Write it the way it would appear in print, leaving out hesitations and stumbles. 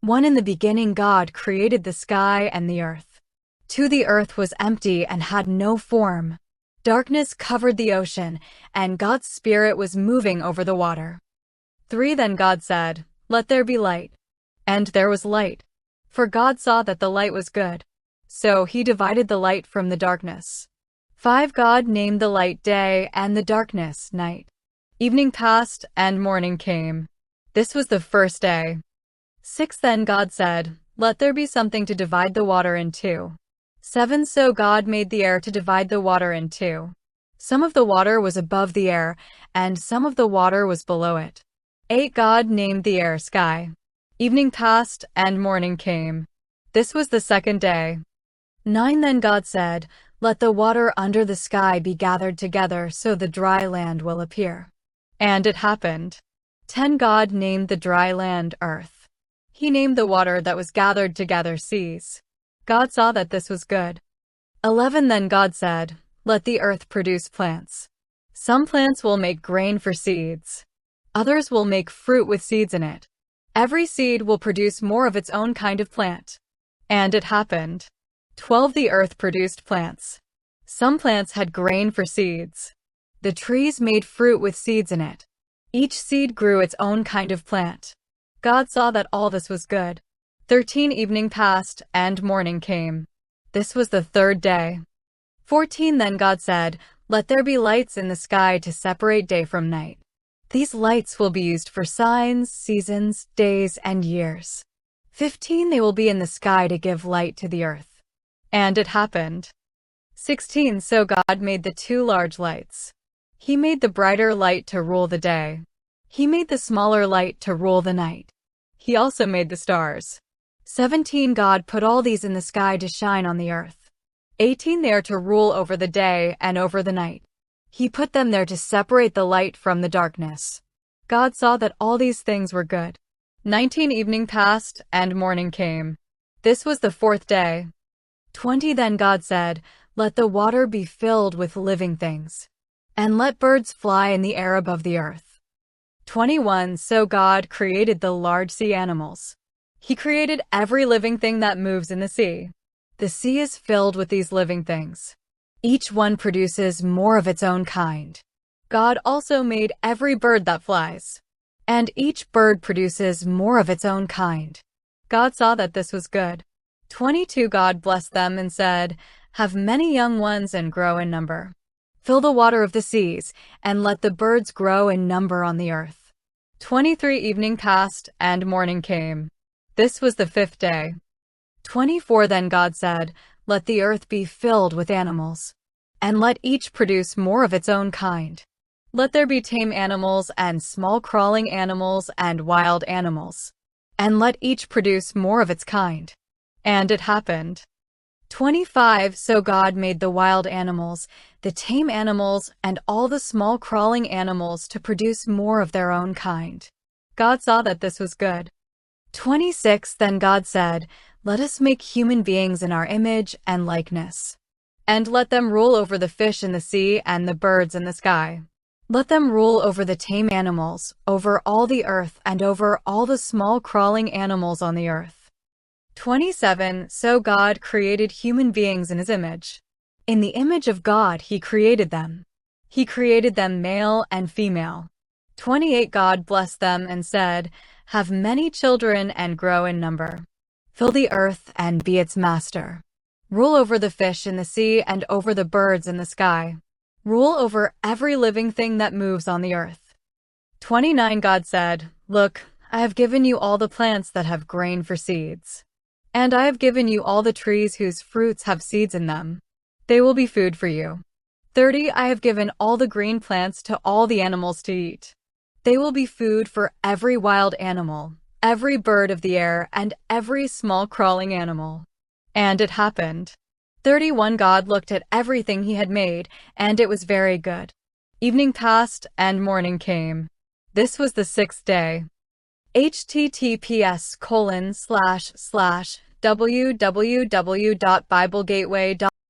1. In the beginning God created the sky and the earth. 2. The earth was empty and had no form. Darkness covered the ocean, and God's Spirit was moving over the water. 3. Then God said, "Let there be light." And there was light. For God saw that the light was good. So he divided the light from the darkness. 5. God named the light day and the darkness night. Evening passed and morning came. This was the first day. 6. Then God said, "Let there be something to divide the water in two." 7. So God made the air to divide the water in two. Some of the water was above the air, and some of the water was below it. 8. God named the air sky. Evening passed and morning came. This was the second day. 9. Then God said, "Let the water under the sky be gathered together so the dry land will appear." And it happened. 10. God named the dry land earth. He named the water that was gathered together seas. God saw that this was good. 11. Then God said, "Let the earth produce plants. Some plants will make grain for seeds. Others will make fruit with seeds in it. Every seed will produce more of its own kind of plant." And it happened. 12. The earth produced plants. Some plants had grain for seeds. The trees made fruit with seeds in it. Each seed grew its own kind of plant. God saw that all this was good. 13. Evening passed and morning came. This was the third day. 14. Then God said, "Let there be lights in the sky to separate day from night. These lights will be used for signs, seasons, days, and years." 15. They will be in the sky to give light to the earth. And it happened. 16. So God made the two large lights. He made the brighter light to rule the day. He made the smaller light to rule the night. He also made the stars. 17. God put all these in the sky to shine on the earth. 18. They are to rule over the day and over the night. He put them there to separate the light from the darkness. God saw that all these things were good. 19. Evening passed and morning came. This was the fourth day. 20. Then God said, "Let the water be filled with living things, and let birds fly in the air above the earth." 21. So God created the large sea animals. He created every living thing that moves in the sea. The sea is filled with these living things. Each one produces more of its own kind. God also made every bird that flies, and each bird produces more of its own kind. God saw that this was good. 22. God blessed them and said, "Have many young ones and grow in number. Fill the water of the seas, and let the birds grow in number on the earth." 23. Evening passed and morning came. This was the fifth day. 24. Then God said, "Let the earth be filled with animals, and let each produce more of its own kind. Let there be tame animals and small crawling animals and wild animals, and let each produce more of its kind." And it happened. 25. So God made the wild animals, the tame animals, and all the small crawling animals to produce more of their own kind. God saw that this was good. 26. Then God said, "Let us make human beings in our image and likeness, and let them rule over the fish in the sea and the birds in the sky. Let them rule over the tame animals, over all the earth, and over all the small crawling animals on the earth." 27. So God created human beings in his image. In the image of God he created them. He created them male and female. 28. God blessed them and said, "Have many children and grow in number. Fill the earth and be its master. Rule over the fish in the sea and over the birds in the sky. Rule over every living thing that moves on the earth." 29. God said, "Look, I have given you all the plants that have grain for seeds, and I have given you all the trees whose fruits have seeds in them. They will be food for you." 30. I have given all the green plants to all the animals to eat. They will be food for every wild animal, every bird of the air, and every small crawling animal. And it happened. 31. God looked at everything he had made, and it was very good. Evening passed and morning came. This was the sixth day. https://www.biblegateway.com